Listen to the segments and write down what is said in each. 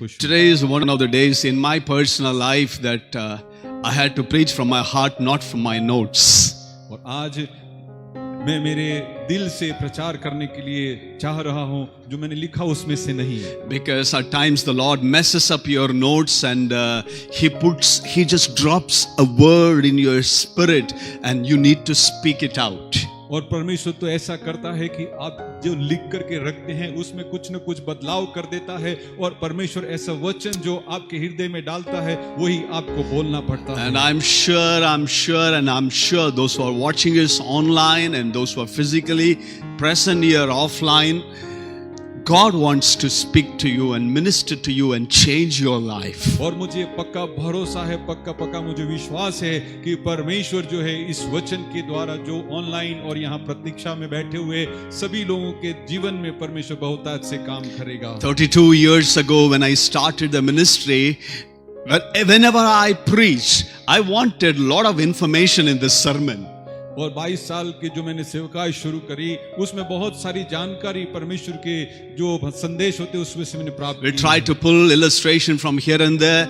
Today is one of the days in my personal life that I had to preach from my heart, not from my notes. और आज मैं मेरे दिल से प्रचार करने के लिए चाह रहा हूं, जो मैंने लिखा उसमें से नहीं. Because at times the Lord messes up your notes and He just drops a word in your spirit and you need to speak it out. और परमेश्वर तो ऐसा करता है कि आप जो लिख करके रखते हैं उसमें कुछ न कुछ बदलाव कर देता है, और परमेश्वर ऐसा वचन जो आपके हृदय में डालता है वही आपको बोलना पड़ता है. And I'm sure those who are watching us online and those who are physically present here offline, God wants to speak to you and minister to you and change your life. और मुझे पक्का भरोसा है, पक्का मुझे विश्वास है कि परमेश्वर जो है इस वचन के द्वारा जो ऑनलाइन और यहाँ प्रतीक्षा में बैठे हुए सभी लोगों के जीवन में परमेश्वर बहुत अच्छे काम करेगा. 32 years ago when I started the ministry, whenever I preached, I wanted a lot of information in the sermon. और 22 साल के जो मैंने सेवकाई शुरू करी उसमें बहुत सारी जानकारी परमेश्वर के जो संदेश होते उसमें से मैंने प्राप्त की. We tried to pull illustration from here and there.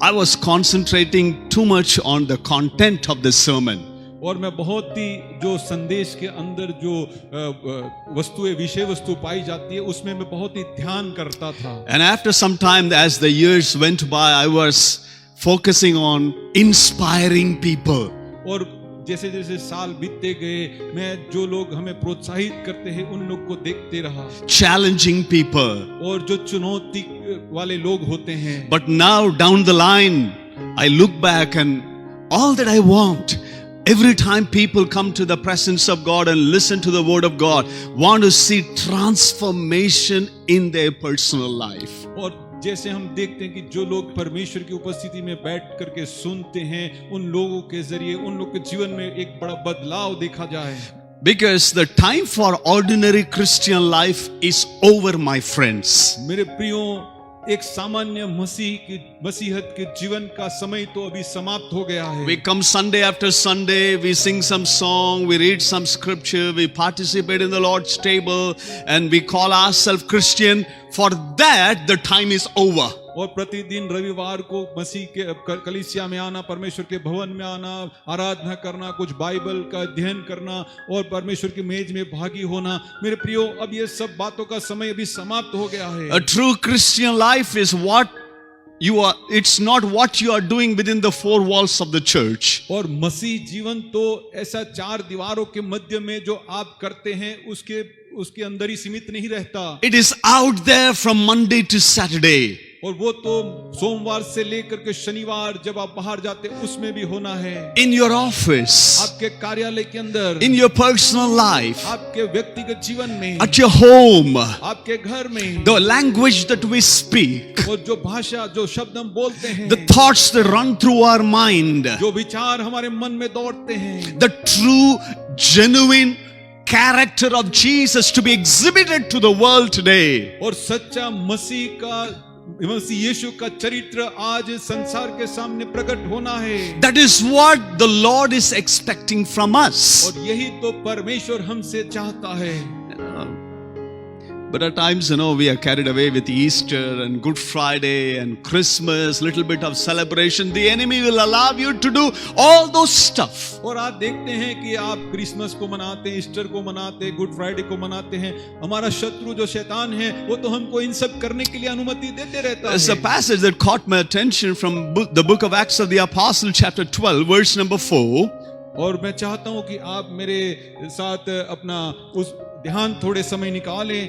I was concentrating too much on the content of the sermon. और मैं बहुत ही जो संदेश के अंदर जो विषय वस्तु पाई जाती है उसमें मैं बहुत ही ध्यान करता था. And after some time, as the years went by, I was focusing on inspiring people. और जैसे जैसे साल बीतते गए मैं जो लोग हमें प्रोत्साहित करते हैं उन लोग को देखते रहा. Challenging people. और जो चुनौती वाले लोग होते हैं. But now down the line, I look back and all that I want, every time people come to the presence of God and listen to the word of God, want to see transformation in their personal life. और जैसे हम देखते हैं कि जो लोग परमेश्वर की उपस्थिति में बैठ करके सुनते हैं उन लोगों के जरिए उन लोग के जीवन में एक बड़ा बदलाव देखा जाए. Because the time for ordinary Christian life is over, my friends. मेरे प्रियो, एक सामान्य मसीहत के जीवन का समय तो अभी समाप्त हो गया है. We come Sunday after Sunday, we sing some song, we read some scripture, we participate in the Lord's table, and we call ourselves Christian. For that, the time is over. और प्रतिदिन रविवार को मसीह के कलीसिया में आना, परमेश्वर के भवन में आना, आराधना करना, कुछ बाइबल का अध्ययन करना और परमेश्वर की मेज में भागी होना, मेरे प्रियो, अब ये सब बातों का समय अभी समाप्त हो गया है. A true Christian life is what you are. It's not what you are doing within the four walls of the church. और मसीह जीवन तो ऐसा चार दीवारों के मध्य में जो आप करते हैं उसके अंदर ही सीमित नहीं रहता. It is out there from Monday to Saturday. और वो तो सोमवार से लेकर के शनिवार जब आप बाहर जाते उसमें भी होना है. In your office, आपके कार्यालय के अंदर, in your personal life, आपके व्यक्तिगत जीवन में, at your home, आपके घर में, the language that we speak, और जो भाषा जो शब्द हम बोलते हैं, the thoughts that run through our mind, जो विचार हमारे मन में दौड़ते हैं, the true, genuine character of Jesus to be exhibited to the world today. और सच्चा मसीह यीशु का चरित्र आज संसार के सामने प्रकट होना है. That is what the Lord is expecting from us. और यही तो परमेश्वर हमसे चाहता है. But at times, we are carried away with Easter and Good Friday and Christmas, little bit of celebration. The enemy will allow you to do all those stuff. और आप देखते हैं कि आप क्रिसमस को मनाते हैं, ईस्टर को मनाते हैं, गुड फ्राइडे को मनाते हैं. हमारा शत्रु जो शैतान है वो तो हमको इन सब करने के लिए अनुमति देते रहता है. There's a passage that caught my attention from the book of Acts of the Apostle, chapter 12, verse number 4. और मैं चाहता हूं कि आप मेरे साथ अपना उस ध्यान थोड़े समय निकालें.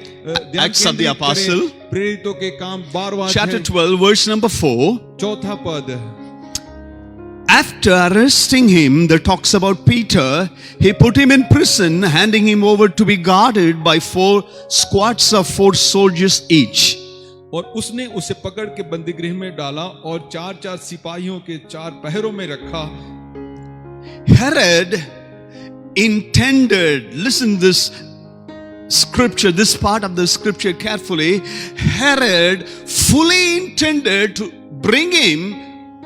Acts of the Apostle, प्रेरितों के काम 12वां chapter 12, verse number 4. चौथा पद. After arresting him, that talks about Peter, he put him in prison, handing him over to be guarded by 4 squads of 4 soldiers each. और उसने उसे पकड़ के बंदीगृह में डाला और 4-4 सिपाहियों के 4 पहरों में रखा. Herod intended, listen this scripture, this part of the scripture carefully. Herod fully intended to bring him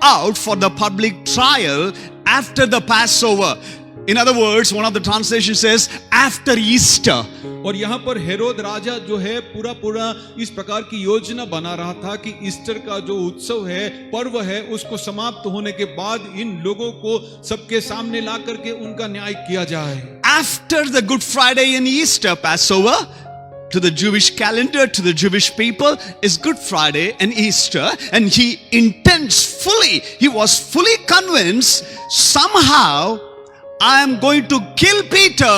out for the public trial after the Passover. In other words, one of the translations says, after Easter. और यहाँ पर हेरोद राजा जो है पूरा इस प्रकार की योजना बना रहा था कि ईस्टर का जो उत्सव है, पर्व है, उसको समाप्त होने के बाद इन लोगों को सबके सामने ला करके उनका न्याय किया जाए. After the Good Friday and Easter, Passover, to the Jewish calendar, to the Jewish people, is Good Friday and Easter. And he was fully convinced, somehow I am going to kill Peter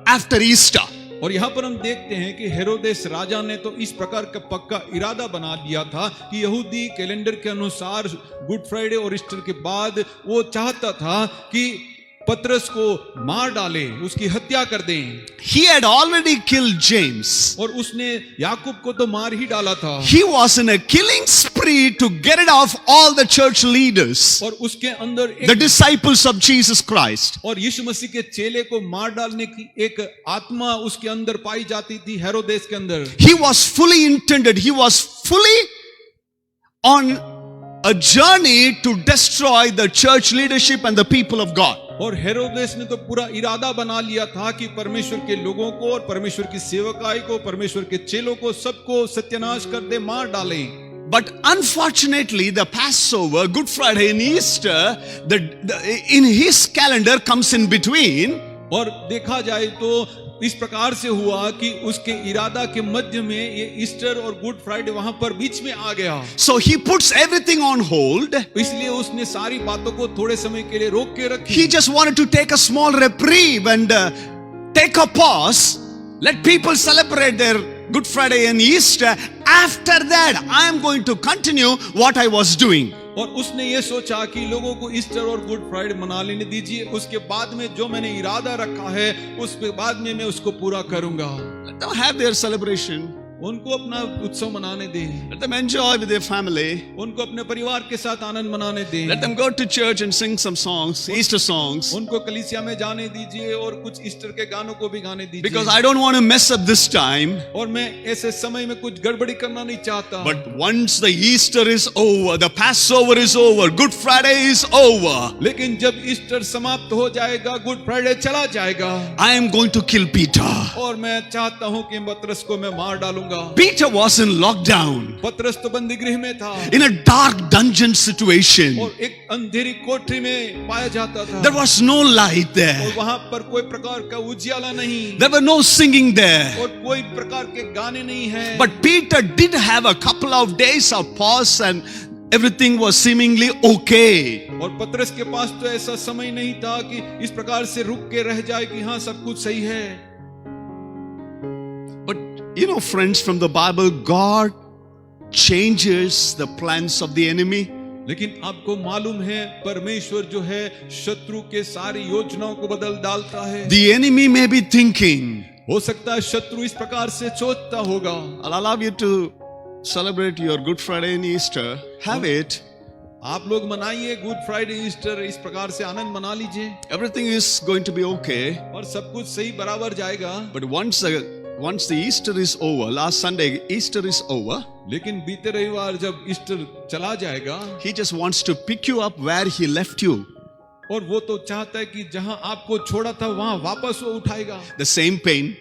after Easter. और यहाँ पर हम देखते हैं कि हेरोदेस राजा ने तो इस प्रकार का पक्का इरादा बना लिया था कि यहूदी कैलेंडर के अनुसार गुड फ्राइडे और ईस्टर के बाद वो चाहता था कि पतरस को मार डाले, उसकी हत्या कर दें. He had already killed James. और उसने याकूब को तो मार ही डाला था. He was in a killing spree to get rid of all the church leaders, और उसके अंदर the disciples of Jesus Christ. और यीशु मसीह के चेले को मार डालने की एक आत्मा उसके अंदर पाई जाती थी हेरोदेस के अंदर. He was fully intended, he was fully on a journey to destroy the church leadership and the people of God. और हेरोदेस ने तो पूरा इरादा बना लिया था कि परमेश्वर के लोगों को और परमेश्वर की सेवकाई को, परमेश्वर के चेलों को, सबको सत्यानाश कर दे, मार डाले. But unfortunately, the Passover, Good Friday and Easter, in his calendar comes in between. और देखा जाए तो इस प्रकार से हुआ कि उसके इरादा के मध्य में ये ईस्टर और गुड फ्राइडे वहां पर बीच में आ गया. So he puts everything on hold. इसलिए उसने सारी बातों को थोड़े समय के लिए रोक के रखी. He just wanted to take a small reprieve and take a pause. Let people celebrate their Good Friday and Easter. After that, I am going to continue what I was doing. और उसने ये सोचा कि लोगों को Easter और good Friday मना लेने दीजिए, उसके बाद में जो मैंने इरादा रखा है उसके बाद में मैं उसको पूरा करूंगा. Let them have their celebration. उनको अपना उत्सव मनाने दें. Let them enjoy with their family. उनको अपने परिवार के साथ आनंद मनाने दें. Let them go to church and sing some songs, Easter songs. उनको कलीसिया में जाने दीजिए और कुछ ईस्टर के गानों को भी गाने दीजिए. Because I don't want to mess up this time. और मैं ऐसे समय में कुछ गड़बड़ी करना नहीं चाहता. But once the Easter is over, the Passover is over, Good Friday is over. लेकिन जब ईस्टर समाप्त हो जाएगा, गुड फ्राइडे चला जाएगा, I am going to kill Peter. और मैं चाहता हूं कि पतरस को मैं मार डालूंगा. Peter was in lockdown. पतरस तो बंदी गृह में था. In a dark dungeon situation. और एक अंधेरी कोठरी में पाया जाता था. There was no light there. और वहां पर कोई प्रकार का उजियाला नहीं. There were no singing there. और कोई प्रकार के गाने नहीं हैं. But Peter did have a couple of days of pause and everything was seemingly okay. और पतरस के पास तो ऐसा समय नहीं था कि इस प्रकार से रुक के रह जाए कि हाँ सब कुछ सही है. But you know, friends, from the Bible, God changes the plans of the enemy. लेकिन आपको मालूम है परमेश्वर जो है शत्रु के सारी योजनाओं को बदल डालता है. The enemy may be thinking, हो सकता है शत्रु इस प्रकार से सोचता होगा, I'll allow you to celebrate your Good Friday and Easter. Have it. आप लोग मनाइए गुड फ्राइडे ईस्टर, इस प्रकार से आनंद मना लीजिए. Everything is going to be okay. और सब कुछ सही बराबर जाएगा. But once the Easter is over, last Sunday Easter is over. लेकिन बीते रविवार जब ईस्टर चला जाएगा, He just wants to pick you up where he left you. और वो तो चाहता है कि जहां आपको छोड़ा था वहां वापस वो उठाएगा. The same pain,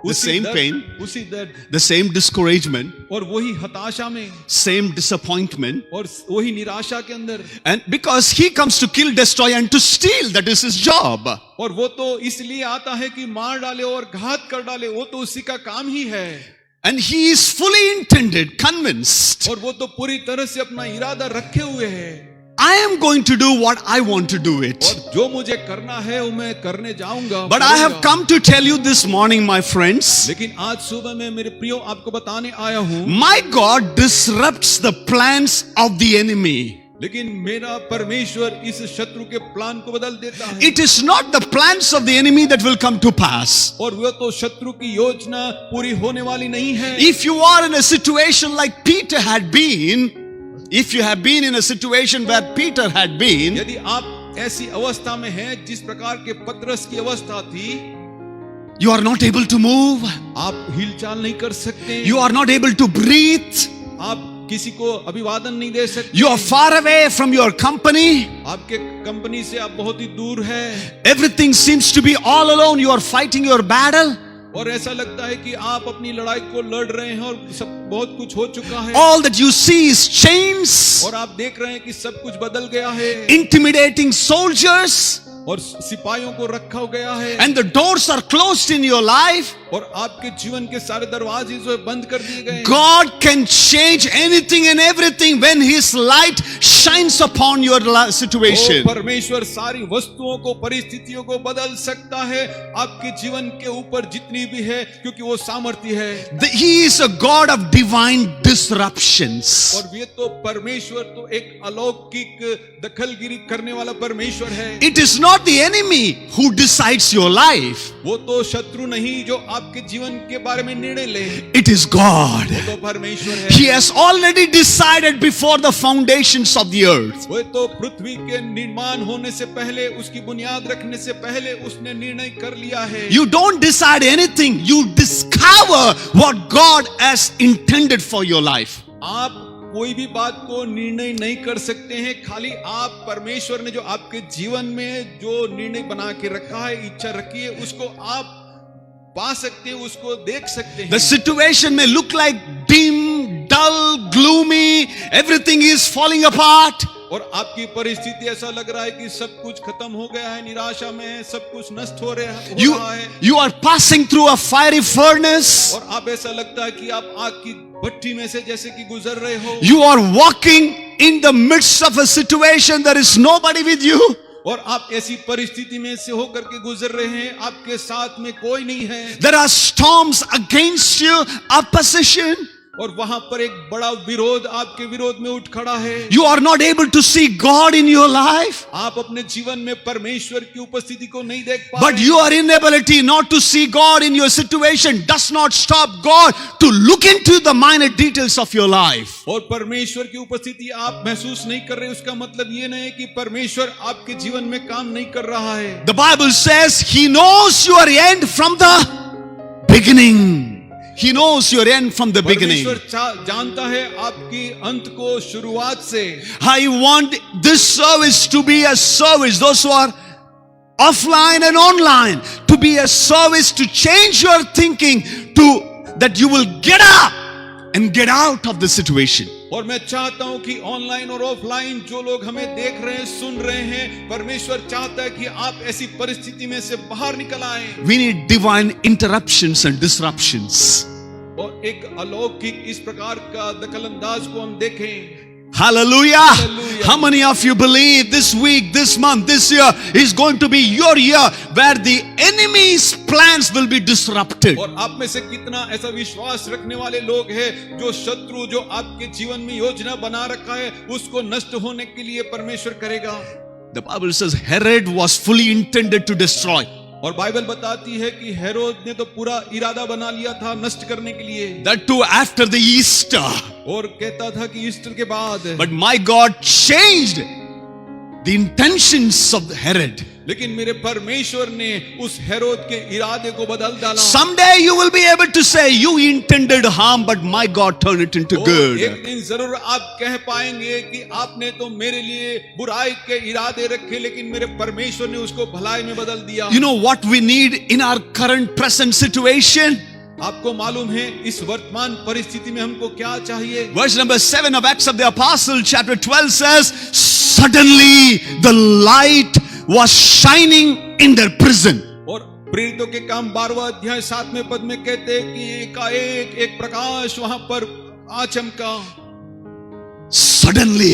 the same pain, उसी दर्द, the same discouragement, और वही हताशा में, same disappointment. और वही निराशा के अंदर. And because he comes to kill, destroy and to steal, that is his job. और वो तो इसलिए आता है कि मार डाले और घात कर डाले, वो तो उसी का काम ही है. And he is fully intended, convinced, और वो तो पूरी तरह से अपना इरादा रखे हुए है. I am going to do what I want to do it. और जो मुझे करना है वो मैं करने जाऊंगा. But I have come to tell you this morning, my friends, लेकिन आज सुबह में मेरे प्रियो आपको बताने आया हूं, my God disrupts the plans of the enemy. लेकिन मेरा परमेश्वर इस शत्रु के प्लान को बदल देता है. It is not the plans of the enemy that will come to pass. और वह तो शत्रु की योजना पूरी होने वाली नहीं है. If you are in a situation like Peter had been, if you have been in a situation where Peter had been, यदि आप ऐसी अवस्था में हैं जिस प्रकार के पतरस की अवस्था थी, you are not able to move, आप हिलचाल नहीं कर सकते, you are not able to breathe, आप किसी को अभिवादन नहीं दे सकते। You are far away from your company. आपके कंपनी से आप बहुत ही दूर है Everything seems to be all alone. You are fighting your battle. और ऐसा लगता है कि आप अपनी लड़ाई को लड़ रहे हैं और सब बहुत कुछ हो चुका है All that you see is chains, और आप देख रहे हैं कि सब कुछ बदल गया है intimidating soldiers, और सिपाहियों को रखा गया है and the doors are closed in your life. और आपके जीवन के सारे दरवाजे जो है बंद कर दिए गए हैं। God can change anything and everything when His light shines upon your situation. परमेश्वर सारी वस्तुओं को परिस्थितियों को बदल सकता है आपके जीवन के ऊपर जितनी भी है क्योंकि वो सामर्थ्य है। He is a God of divine disruptions. और ये तो परमेश्वर तो एक अलौकिक दखलगिरी करने वाला परमेश्वर है। It is not the enemy who decides your life. वो तो शत्रु नहीं जो आपके जीवन के बारे में निर्णय ले। It is God. वो तो परमेश्वर है। He has already decided before the foundations of the earth. वो तो पृथ्वी के निर्माण होने से पहले उसकी बुनियाद रखने से पहले उसने निर्णय कर लिया है। You don't decide anything. You discover what God has intended for your life. आप कोई भी बात को निर्णय नहीं कर सकते हैं, खाली आप परमेश्वर ने जो आपके जीवन में जो निर्णय बना के रखा है, इच्छा रखी है, उसको आप पा सकते हैं, उसको देख सकते हैं। The situation may look like dim, dull, gloomy, everything is falling apart. और आपकी परिस्थिति ऐसा लग रहा है कि सब कुछ खत्म हो गया है, निराशा में है, सब कुछ नष्ट हो रहा है। You are passing through a fiery furnace. और आप ऐसा लगता है कि आप आग की भट्टी में से जैसे कि गुजर रहे हो। You are walking in the midst of a situation, there is nobody with you. और आप ऐसी परिस्थिति में से होकर के गुजर रहे हैं, आपके साथ में कोई नहीं है। There are storms against you, opposition. और वहां पर एक बड़ा विरोध आपके विरोध में उठ खड़ा है। You are not able to see God in your life. आप अपने जीवन में परमेश्वर की उपस्थिति को नहीं देख पा But रहे। your inability not to see God in your situation does not stop God to look into the minor details of your life. और परमेश्वर की उपस्थिति आप महसूस नहीं कर रहे, उसका मतलब ये नहीं कि परमेश्वर आपके जीवन में काम नहीं कर रहा है। The Bible says He knows your end from the beginning. He knows your end from the beginning. परमेश्वर जानता है आपकी अंत को शुरुआत से। I want this service to be a service, those who are offline and online, to be a service to change your thinking, to that you will get up and get out of the situation. और मैं चाहता हूं कि online और offline जो लोग हमें देख रहे हैं, सुन रहे हैं, परमेश्वर चाहता है कि आप ऐसी परिस्थिति में से बाहर निकल आए। We need divine interruptions and disruptions. और एक अलौकिक इस प्रकार का दखलंदाज को हम देखें। Hallelujah. Hallelujah. How many of you believe this week, this month, this year is going to be your year where the enemy's plans will be disrupted? और आप में से कितना ऐसा विश्वास रखने वाले लोग हैं जो शत्रु जो आपके जीवन में योजना बना रखा है उसको नष्ट होने के लिए परमेश्वर करेगा। The Bible says Herod was fully intended to destroy. और बाइबल बताती है कि हेरोद ने तो पूरा इरादा बना लिया था नष्ट करने के लिए। That too after the Easter. और कहता था कि ईस्टर के बाद। But my God changed the intentions of Herod. लेकिन मेरे परमेश्वर ने उस हेरोद के इरादे को बदल डाला। Someday you will be able to say you intended harm, but my God turned it into good. एक दिन जरूर आप कह पाएंगे कि आपने तो मेरे लिए बुराई के इरादे रखे, लेकिन मेरे परमेश्वर ने उसको भलाई में बदल दिया। You know what we need in our current present situation? आपको मालूम है इस वर्तमान परिस्थिति में हमको क्या चाहिए? Verse number 7 of Acts of the Apostle chapter 12 says, suddenly the light was shining in their prison. और प्रेरितों के काम 12वां अध्याय 7वें पद में कहते हैं कि एकाएक एक प्रकाश वहां पर आ चमका। Suddenly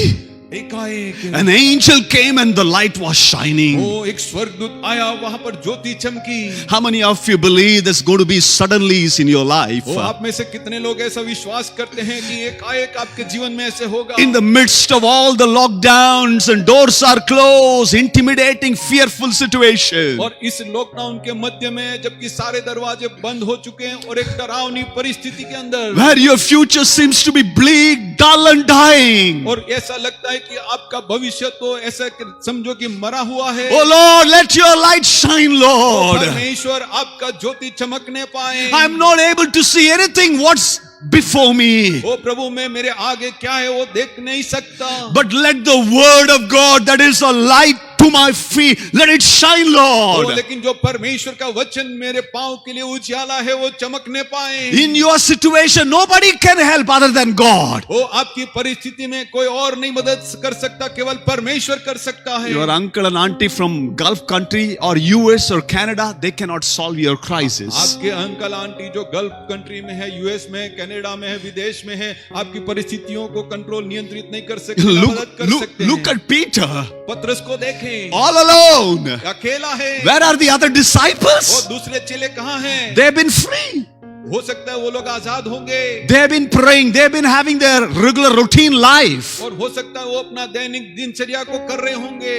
एकाएक an angel came and the light was shining. वो एक स्वर्गदूत आया, वहां पर ज्योति चमकी। How many of you believe there's going to be suddenlies in your life? वो आप में से कितने लोग ऐसा विश्वास करते हैं कि एकाएक आपके जीवन में ऐसे होगा? In the midst of all the lockdowns and doors are closed, intimidating, fearful situation. और इस लॉकडाउन के मध्य में जबकि सारे दरवाजे बंद हो चुके हैं और एक डरावनी परिस्थिति के अंदर, Where your future seems to be bleak, dull and dying. और ऐसा लगता है कि आपका भविष्य तो ऐसा समझो कि मरा हुआ है। Oh Lord, let your light shine, Lord. परमेश्वर आपका ज्योति चमकने पाए। I'm not able to see anything what's before me. ओ प्रभु मैं मेरे आगे क्या है वो देख नहीं सकता, But let the word of God, that is a light to my feet, let it shine, Lord. लेकिन जो परमेश्वर का वचन मेरे पांव के लिए उजाला है वो चमकने पाए। In your situation, nobody can help other than God. वो आपकी परिस्थिति में कोई और नहीं मदद कर सकता, केवल परमेश्वर कर सकता है। Your uncle and auntie from Gulf country or US or Canada, they cannot solve your crisis. आपके अंकल आंटी जो गल्फ कंट्री में है, यूएस में है, कनाडा में है, विदेश में है, आपकी परिस्थितियों को कंट्रोल नियंत्रित नहीं कर सकते, मदद कर सकते हैं। Look at Peter. पतरस को देखें, All alone. अकेला है। Where are the other disciples? और दूसरे चेले कहाँ हैं? They have been free. हो सकता है वो लोग आजाद होंगे। They have been praying. They have been having their regular routine life. और हो सकता है वो अपना दैनिक दिनचर्या को कर रहे होंगे।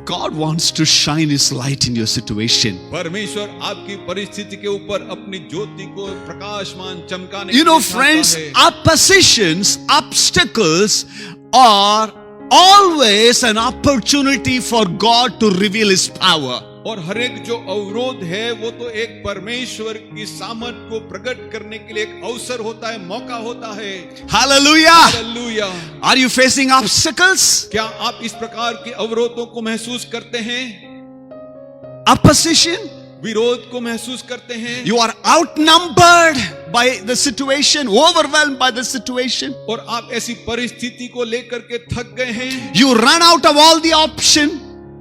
God wants to shine His light in your situation. परमेश्वर आपकी परिस्थिति के ऊपर अपनी ज्योति को प्रकाशमान चमकाने You के know, लिए चाहता friends, है। oppositions, obstacles are always an opportunity for God to reveal His power. और हर एक जो अवरोध है वो तो एक परमेश्वर की सामर्थ को प्रकट करने के लिए एक अवसर होता है, मौका होता है। Hallelujah. Hallelujah. Are you facing obstacles? क्या आप इस प्रकार के अवरोधों को महसूस करते हैं? Opposition? विरोध को महसूस करते हैं? You are outnumbered by the situation, overwhelmed by the situation. और आप ऐसी परिस्थिति को लेकर के थक गए हैं? You run out of all the option.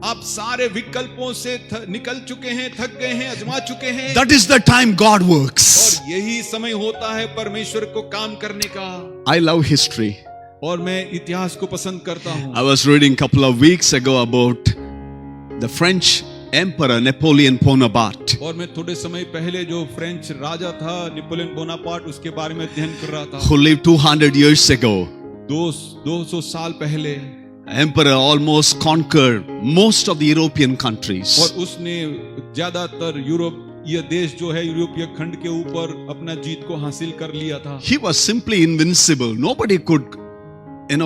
आप सारे विकल्पों से निकल चुके हैं, थक गए हैं, आजमा चुके हैं। That is the time God works. और यही समय होता है परमेश्वर को काम करने का। I love history. और मैं इतिहास को पसंद करता हूँ। I was reading a couple of weeks ago about the French Emperor Napoleon Bonaparte. और मैं थोड़े समय पहले जो फ्रेंच राजा था नेपोलियन बोनापार्ट, उसके बारे में अध्ययन कर रहा था। Who lived 200 years ago. 200 साल पहले Emperor almost conquered most of the European countries. और उसने ज्यादातर यूरोपीय देश जो है यूरोपीय खंड के ऊपर अपना जीत को हासिल कर लिया था। He was simply invincible. Nobody could,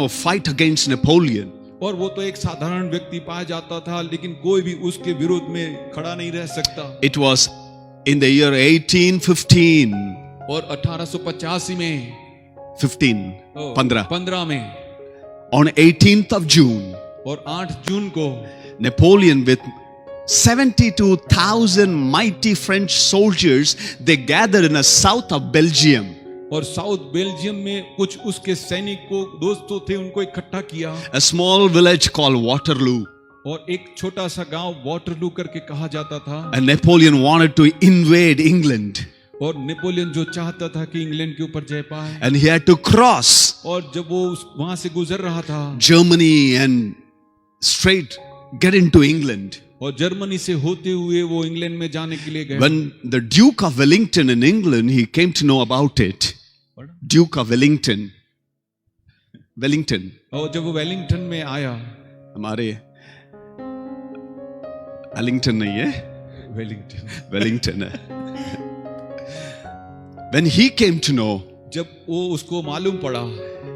fight against Napoleon. और वो तो एक साधारण व्यक्ति पाया जाता था, लेकिन कोई भी उसके विरोध में खड़ा नहीं रह सकता। It was in the year 1815. और 1885 में 15 में on 18th of June, और 8 जून को Napoleon with 72,000 mighty French soldiers, they gathered in the south of Belgium. और साउथ बेल्जियम में कुछ उसके सैनिकों दोस्तों थे, उनको इकट्ठा किया। A small village called Waterloo. और एक छोटा सा गांव वाटरलू करके कहा जाता था। And Napoleon wanted to invade England. और नेपोलियन जो चाहता था कि इंग्लैंड के ऊपर जय पाए। And he had to cross और जब वो वहां से गुजर रहा था Germany and straight get into England. और जर्मनी से होते हुए वो इंग्लैंड में जाने के लिए गए। When the Duke of Wellington in England, he came to know about it. Duke of Wellington. और जब वो वेलिंगटन में आया, हमारे वेलिंगटन नहीं है, वेलिंगटन है। When he came to know, जब वो उसको मालूम पड़ा,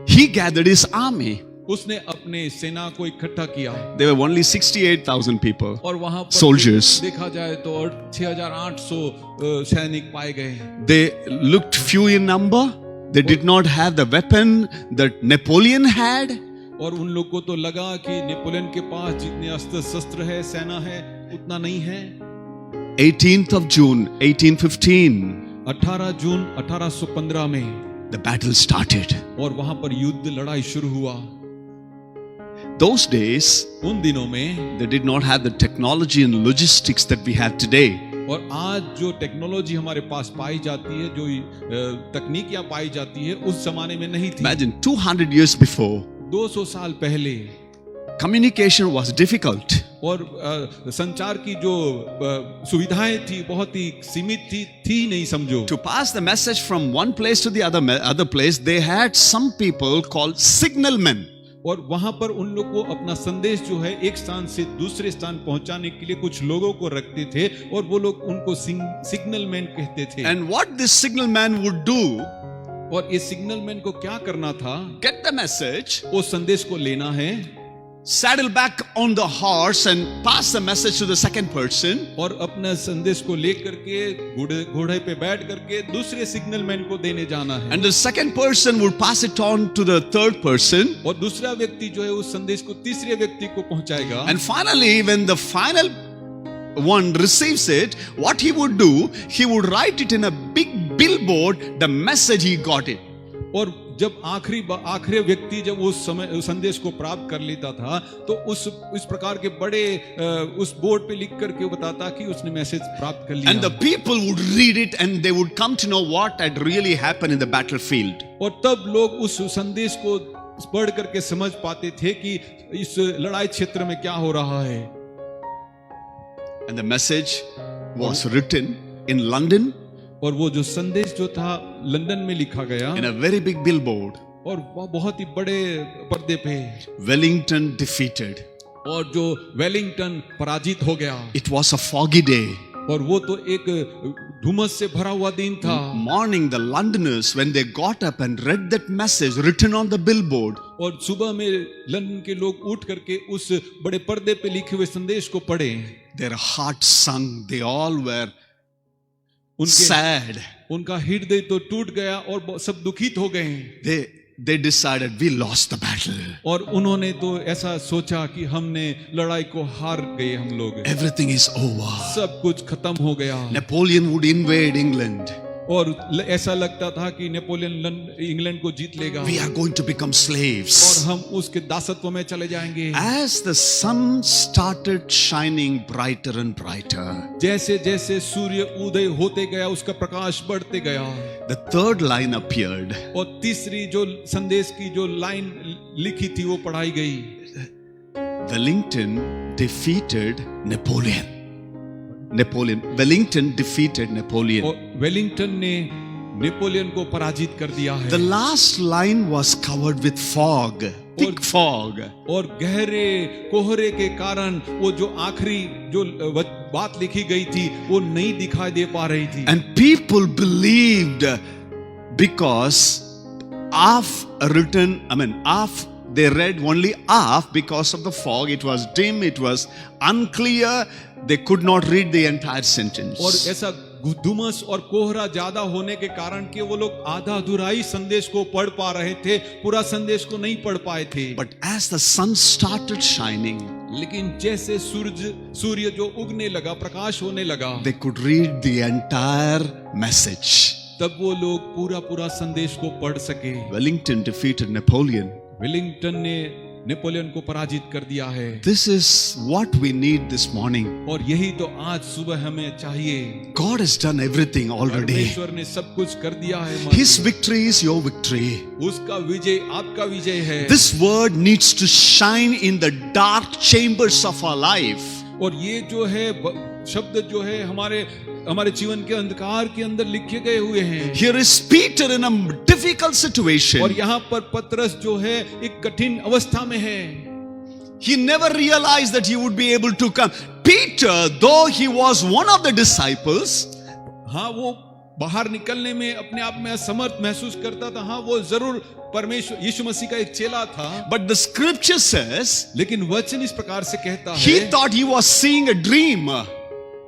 he gathered his army. उसने अपने सेना को इकट्ठा किया। There were only 68,000 people. और वहां पर soldiers. देखा जाए तो 6,800 सैनिक पाए गए। They looked few in number. They did not have the weapon that Napoleon had. और उन लोगों को तो लगा कि नेपोलियन के पास जितने अस्त्र शस्त्र है, सेना है, उतना नहीं है। 18th of June 1815, 18 जून 1815 में the battle started. और वहां पर युद्ध लड़ाई शुरू हुआ। Those days, उन दिनों में they did not have the technology and logistics that we have today. और आज जो टेक्नोलॉजी हमारे पास पाई जाती है, जो तकनीकियां पाई जाती है, उस जमाने में नहीं थी। Imagine 200 years before, 200 साल पहले communication was difficult. और संचार की जो सुविधाएं थी बहुत ही सीमित थी नहीं समझो। To pass the message from one place to the other place, they had some people called signalmen. और वहां पर उन लोग को अपना संदेश जो है एक स्थान से दूसरे स्थान पहुंचाने के लिए कुछ लोगों को रखते थे, और वो लोग उनको सिग्नल मैन कहते थे। And what this signalman would do, और इस सिग्नल मैन को क्या करना था? get the message, वो संदेश को लेना है, saddle back on the horse and pass the message to the second person. और अपना संदेश को लेकर के घोड़े पे बैठ करके दूसरे सिग्नल मैन को देने जाना है। And the second person would pass it on to the third person. और दूसरा व्यक्ति जो है उस संदेश को तीसरे व्यक्ति को पहुंचाएगा। And finally, when the final one receives it, what he would do, he would write it in a big billboard, the message he got it. और जब आखिरी व्यक्ति जब उस संदेश को प्राप्त कर लेता था तो उस प्रकार के बड़े उस बोर्ड पे लिख करके बताता कि उसने मैसेज प्राप्त कर लिया। And the people would read it and they would come to know what had really happened in the battlefield. और तब लोग उस संदेश को पढ़ करके समझ पाते थे कि इस लड़ाई क्षेत्र में क्या हो रहा है। And the message was written in London. और वो जो संदेश जो था लंदन में लिखा गया in a very big billboard. और बहुत ही बड़े पर्दे पे Wellington defeated. और जो वेलिंगटन पराजित हो गया। It was a foggy day. और वो तो एक धुम्मस से भरा हुआ दिन था। Morning, the Londoners, when they got up and read that message written on the billboard, और सुबह में लंदन के लोग उठ करके उस बड़े पर्दे पे लिखे हुए संदेश को पढ़े, their hearts sunk. They all were sad. उनका हृदय तो टूट गया और सब दुखित हो गए। They decided we lost the battle. और उन्होंने तो ऐसा सोचा कि हमने लड़ाई को हार गए हम लोग। Everything is over. सब कुछ खत्म हो गया। Napoleon would invade England. और ऐसा लगता था कि नेपोलियन इंग्लैंड को जीत लेगा। We are going to become slaves. और हम उसके दासत्व में चले जाएंगे। As the sun started shining brighter and brighter, जैसे जैसे सूर्य उदय होते गया उसका प्रकाश बढ़ते गया, the third line appeared. और तीसरी जो संदेश की जो लाइन लिखी थी वो पढ़ाई गई। Wellington defeated Napoleon. Wellington defeated Napoleon. और वेलिंगटन ने नेपोलियन को पराजित कर दिया है। The last line was covered with fog, thick fog. और गहरे कोहरे के कारण वो जो आखिरी जो बात लिखी गई थी वो नहीं दिखाई दे पा रही थी। And people believed because they read only half because of the fog. It was dim, it was unclear. They could not read the entire sentence. और ऐसा धुमस और कोहरा ज्यादा होने के कारण कि वो लोग आधा अधूरा ही संदेश को पढ़ पा रहे थे, पूरा संदेश को नहीं पढ़ पाए थे। But as the sun started shining, लेकिन जैसे सूर्य जो उगने लगा, प्रकाश होने लगा, they could read the entire message. तब वो लोग पूरा संदेश को पढ़ सके। Wellington defeated Napoleon. वेलिंगटन ने नेपोलियन को पराजित कर दिया है। This is what we need this morning. और यही तो आज सुबह हमें चाहिए। God has done everything already. परमेश्वर ने सब कुछ कर दिया है। His victory is your victory. उसका विजय आपका विजय है। This word needs to shine in the dark chambers of our life. और ये जो है शब्द जो है हमारे जीवन के अंधकार के अंदर लिखे गए हुए हैं। Here is Peter in a difficult situation. और यहाँ पर पतरस जो है एक कठिन अवस्था में है। He never realized that he would be able to come. Peter, though he was one of the disciples, हाँ वो बाहर निकलने में अपने आप में असमर्थ महसूस करता था। हाँ वो जरूर परमेश्वर यीशु मसीह का एक चेला था। But the scripture says, लेकिन वचन इस प्रकार से कहता है, he thought he was seeing a dream.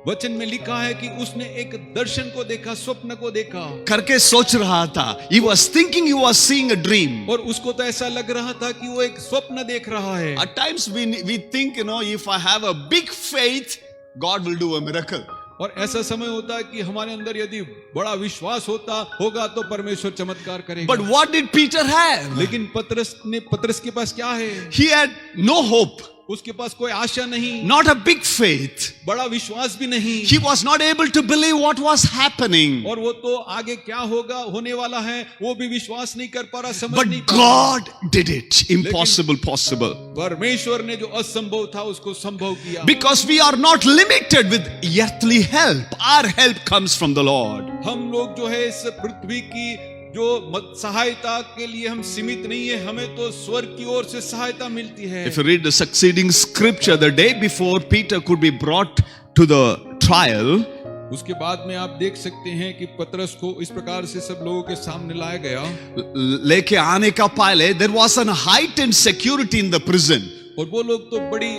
वचन में लिखा है कि उसने एक दर्शन को देखा, स्वप्न को देखा करके सोच रहा था। He was thinking he was seeing a dream. और उसको तो ऐसा लग रहा था कि वो एक स्वप्न देख रहा है। At times we think, if I have a big faith, God will do a miracle. और ऐसा समय होता है कि हमारे अंदर यदि बड़ा विश्वास होगा तो परमेश्वर चमत्कार करेगा। But what did Peter have? लेकिन पतरस के पास क्या है? He had no hope. उसके पास कोई आशा नहीं। Not a big faith. बड़ा विश्वास भी नहीं। He was not able to believe what was happening. और वो तो आगे क्या होने वाला है वो भी विश्वास नहीं कर पा रहा, समझ But नहीं पा God did it. Impossible possible. परमेश्वर ने जो असंभव था उसको संभव किया। Because we are not limited with earthly help. Our help comes from the Lord. हम लोग जो है इस पृथ्वी की जो सहायता के लिए हम सीमित नहीं है, हमें तो स्वर्ग की ओर से सहायता मिलती है। If you read the succeeding scripture, the day before Peter could be brought to the trial, उसके बाद में आप देख सकते हैं कि पतरस को इस प्रकार से सब लोगों के सामने लाया गया। लेके आने का पहले there was a heightened security in the prison. और वो लोग तो बड़ी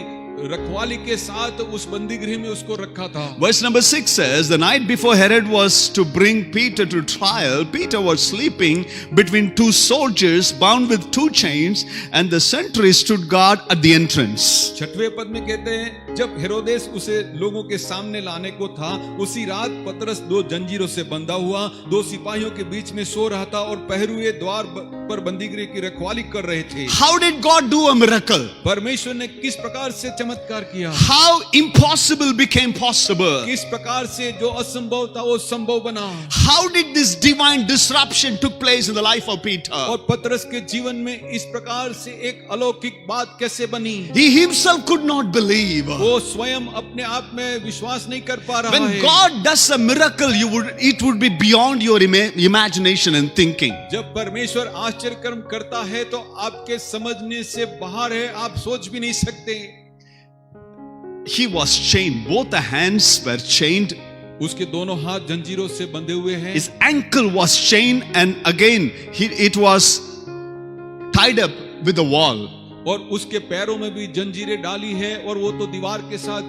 रखवाली के साथ उस बंदी गृह में उसको रखा था। Verse number 6 says, the night before Herod was to bring Peter to trial, Peter was sleeping between two soldiers bound with two chains, and the sentry stood guard at the entrance. छठवें पद में कहते हैं, जब हेरोदेस उसे लोगों के सामने लाने को था, उसी रात पतरस दो जंजीरों से बंधा हुआ दो सिपाहियों के बीच में सो रहा था और पहरुए द्वार पर बंदीगृह की रखवाली कर रहे थे। How did God do a miracle? परमेश्वर ने किस प्रकार से चमत्कार किया? How impossible became possible? किस प्रकार से जो असंभव था वो संभव बना? How did this divine disruption took place in the life of Peter? और पतरस के जीवन में इस प्रकार से एक अलौकिक बात कैसे बनी? He himself could not believe. वो स्वयं अपने आप में विश्वास नहीं कर पा रहा When है। God does a miracle, it would be beyond your imagination and thinking. जब परमेश्वर आश्चर्य कर्म करता है तो आपके समझने से बाहर है, आप सोच भी नहीं सकते। He was chained. Both the hands were chained. उसके दोनों हाथ जंजीरों से बंधे हुए हैं। His ankle was chained, and again it was tied up with the wall. और उसके पैरों में भी जंजीरें डाली है और वो तो दीवार के साथ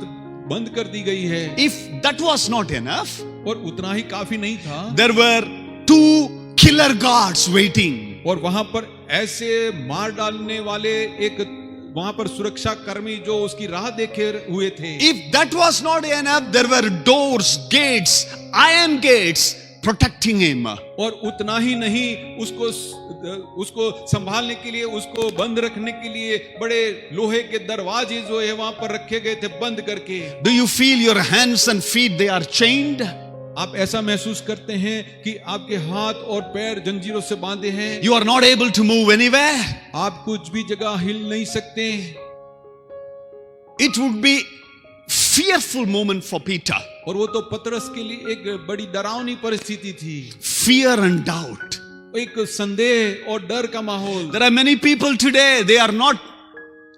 बंद कर दी गई है। If that was not enough, और उतना ही काफी नहीं था, there were two killer guards waiting. और वहां पर ऐसे मार डालने वाले एक वहां पर सुरक्षा कर्मी जो उसकी राह देखे हुए थे। If that was not enough, there were doors, gates, iron gates protecting him. और उतना ही नहीं, उसको संभालने के लिए, उसको बंद रखने के लिए बड़े लोहे के दरवाजे जो है वहां पर रखे गए थे बंद करके। Do you feel your hands and feet, they are chained? आप ऐसा महसूस करते हैं कि आपके हाथ और पैर जंजीरों से बांधे हैं। You are not able to move anywhere. आप कुछ भी जगह हिल नहीं सकते। It would be fearful moment for Peter. और वो तो पतरस के लिए एक बड़ी डरावनी परिस्थिति थी। Fear and doubt. एक संदेह और डर का माहौल। There are many people today, they are not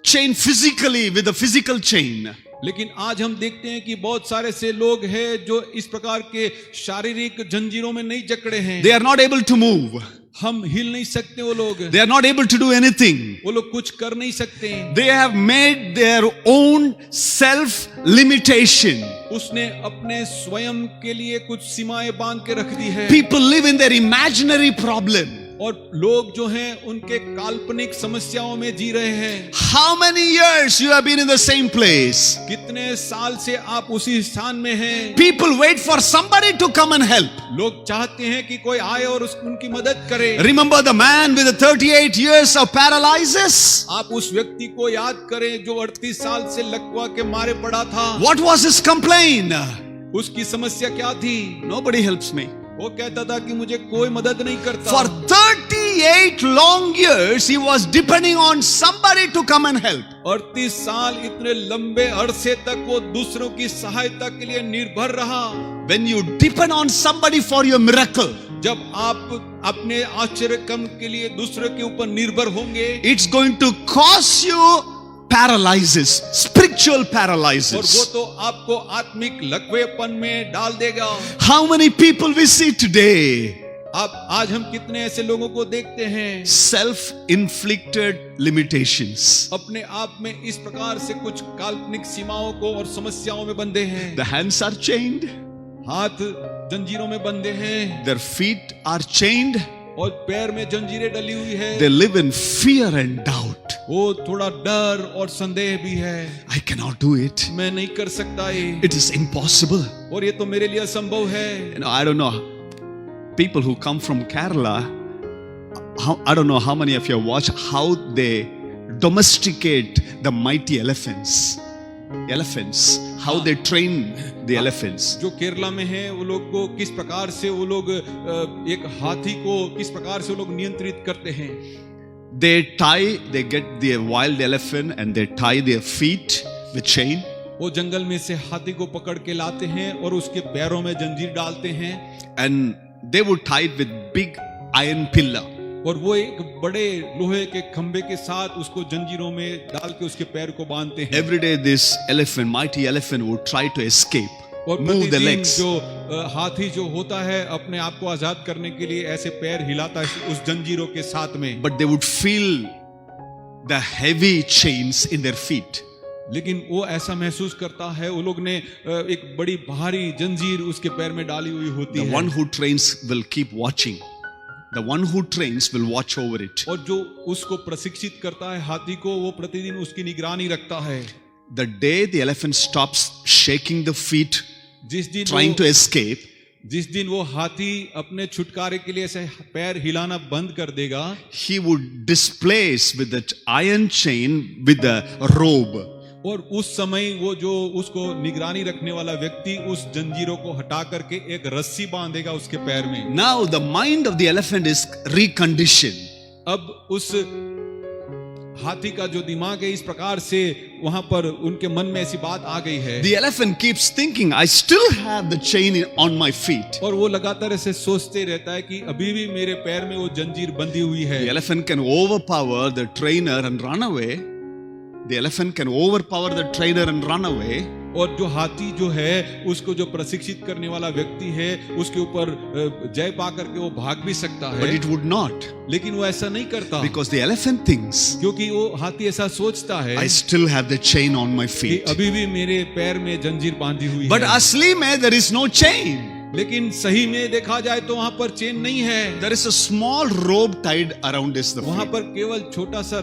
chained physically with a physical chain. लेकिन आज हम देखते हैं कि बहुत सारे से लोग हैं जो इस प्रकार के शारीरिक जंजीरों में नहीं जकड़े हैं। They are not able to move. हम हिल नहीं सकते वो लोग। They are not able to do anything. वो लोग कुछ कर नहीं सकते। They have made their own self limitation. उसने अपने स्वयं के लिए कुछ सीमाएं बांध के रख दी है। People live in their imaginary problem. और लोग जो हैं उनके काल्पनिक समस्याओं में जी रहे हैं। How many years you have been in the same place? कितने साल से आप उसी स्थान में हैं। People wait for somebody to come and help. लोग चाहते हैं कि कोई आए और उनकी मदद करे। Remember the man with the 38 years of paralysis? आप उस व्यक्ति को याद करें जो 38 साल से लकवा के मारे पड़ा था। What was his complaint? उसकी समस्या क्या थी? Nobody helps me. वो कहता था कि मुझे कोई मदद नहीं करता। For 38 long years he was depending on somebody to come and help. 38 साल इतने लंबे अरसे तक वो दूसरों की सहायता के लिए निर्भर रहा। When you depend on somebody for your miracle, जब आप अपने आश्चर्य कर्म के लिए दूसरे के ऊपर निर्भर होंगे, it's going to cause you paralysis, spiritual और paralysis. वो तो आपको आत्मिक लकवेपन में डाल देगा। How many people we see today? आज हम कितने ऐसे लोगों को देखते हैं Self-inflicted limitations. अपने आप में इस प्रकार से कुछ काल्पनिक सीमाओं को और समस्याओं में बंधे हैं। The hands are chained, हाथ जंजीरों में बंधे हैं their feet are chained, और पैर में जंजीरें डली हुई है। they live in fear and doubt. वो थोड़ा डर और संदेह भी है। I cannot do it. मैं नहीं कर सकता ये, It is impossible. और ये तो मेरे लिए असंभव है। You know, I don't know. People who come from Kerala, I don't know how many of you have watched how they domesticate the mighty elephants. How they train the elephants. जो केरला में है वो लोग को किस प्रकार से वो लोग एक हाथी को किस प्रकार से वो लोग नियंत्रित करते हैं। They get the wild elephant and they tie their feet with chain. वो जंगल में से हाथी को पकड़ के लाते हैं और उसके पैरों में जंजीर डालते हैं। And they would tie it with big iron pillar. और वो एक बड़े लोहे के खंबे के साथ उसको जंजीरों में डाल के उसके पैर को बांधते हैं। Every day this mighty elephant would try to escape, और move the प्रतिदिन legs. जो हाथी जो होता है अपने आप को आजाद करने के लिए ऐसे पैर हिलाता है उस जंजीरों के साथ में। But they would feel the heavy chains in their feet. लेकिन वो ऐसा महसूस करता है, वो लोग ने एक बड़ी भारी जंजीर उसके पैर में डाली हुई होती The है। one who trains will keep watching. The one who trains will watch over it. और जो उसको प्रशिक्षित करता है हाथी को, वो प्रतिदिन उसकी निगरानी रखता है। The day the elephant stops shaking the feet, trying to escape, जिस दिन वो हाथी अपने छुटकारे के लिए ऐसे पैर हिलाना बंद कर देगा, he would displace with that iron chain with the robe. और उस समय वो जो उसको निगरानी रखने वाला व्यक्ति उस जंजीरों को हटा करके एक रस्सी बांधेगा उसके पैर में। Now the mind of the elephant is reconditioned. अब उस हाथी का जो दिमाग है इस प्रकार से वहां पर उनके मन में ऐसी बात आ गई है। The elephant keeps thinking, I still have the chain on my feet. और वो लगातार ऐसे सोचते रहता है कि अभी भी मेरे पैर में वो जंजीर बंधी हुई है। The elephant can overpower the trainer and run away. The elephant can overpower the trainer and run away. और जो हाथी जो है उसको जो प्रशिक्षित करने वाला व्यक्ति है उसके ऊपर जय पा करके वो भाग भी सकता है। But it would not. लेकिन वो ऐसा नहीं करता। Because the elephant thinks, क्योंकि वो हाथी ऐसा सोचता है, I still have the chain on my कि feet. अभी भी मेरे पैर में जंजीर बांधी हुई But है। असली में there is no chain. लेकिन सही में देखा जाए तो वहां पर चेन नहीं है। There is a small rope tied around his वहां feet. पर केवल छोटा सा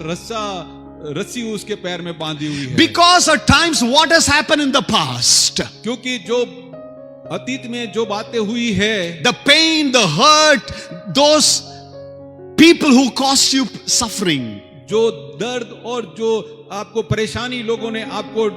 रस्सी उसके पैर में बांधी हुई है। Because at times what has happened in the past, क्योंकि जो अतीत में जो बातें हुई है, the pain, the hurt, those people who caused you suffering, जो दर्द और जो आपको परेशानी लोगों ने आपको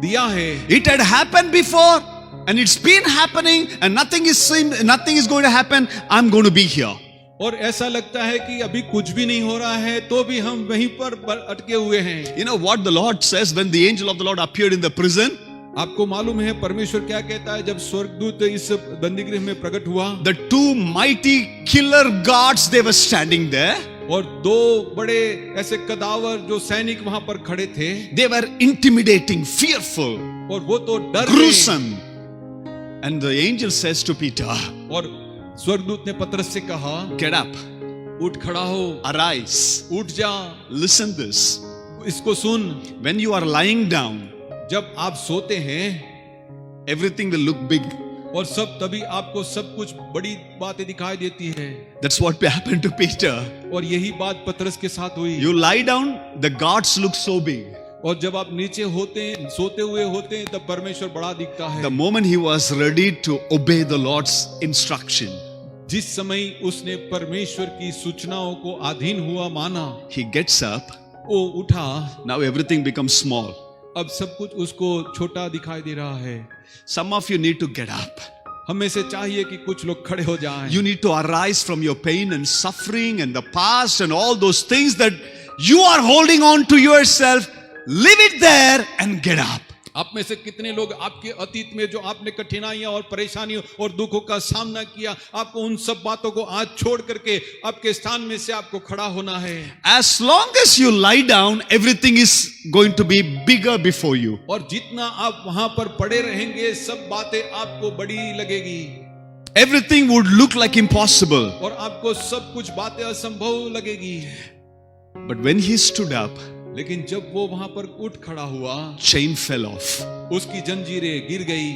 दिया है, it had happened before and it's been happening and nothing is going to happen. I'm going to be here. और ऐसा लगता है कि अभी कुछ भी नहीं हो रहा है तो भी हम वहीं पर अटके हुए हैं। You know what the Lord says when the angel of the Lord appeared in the prison? आपको मालूम है परमेश्वर क्या कहता है जब स्वर्गदूत इस बंदीगृह में प्रकट हुआ? The two mighty killer guards, they were standing there. और दो बड़े ऐसे कदावर जो सैनिक वहां पर खड़े थे, They were intimidating, fearful, और वो तो डर gruesome. And the angel says to Peter, और स्वर्गदूत ने पतरस से कहा, get up, उठ खड़ा हो, arise, उठ जा, listen this. इसको सुन। When you are lying down, जब आप सोते हैं everything will look big. और सब तभी आपको सब कुछ बड़ी बातें दिखाई देती है। That's what happened to Peter. और यही बात पतरस के साथ हुई। You lie down, the guards look so big. और जब आप नीचे होते हैं, सोते हुए होते हैं, तब परमेश्वर बड़ा दिखता है। The moment he was ready to obey the Lord's instruction, जिस समय उसने परमेश्वर की सूचनाओं को अधीन हुआ माना, he gets up. वो उठा। Now everything becomes small. अब सब कुछ उसको छोटा दिखाई दे रहा है। Some of you need to get up. हमें से चाहिए कि कुछ लोग खड़े हो जाएं। You need to arise from your pain and suffering and the past and all those things that you are holding on to yourself. Leave it there and get up. आप में से कितने लोग आपके अतीत में जो आपने कठिनाइयां और परेशानियों और दुखों का सामना किया, आपको उन सब बातों को आज छोड़ करके आपके स्थान में से आपको खड़ा होना है। As long as you lie down, everything is going to be bigger before you. और जितना आप वहां पर पड़े रहेंगे सब बातें आपको बड़ी लगेगी। Everything would look like impossible. और आपको सब कुछ बातें असंभव लगेगी। But when he stood up, लेकिन जब वो वहां पर उठ खड़ा हुआ, chain fell off. उसकी जंजीरें गिर गई।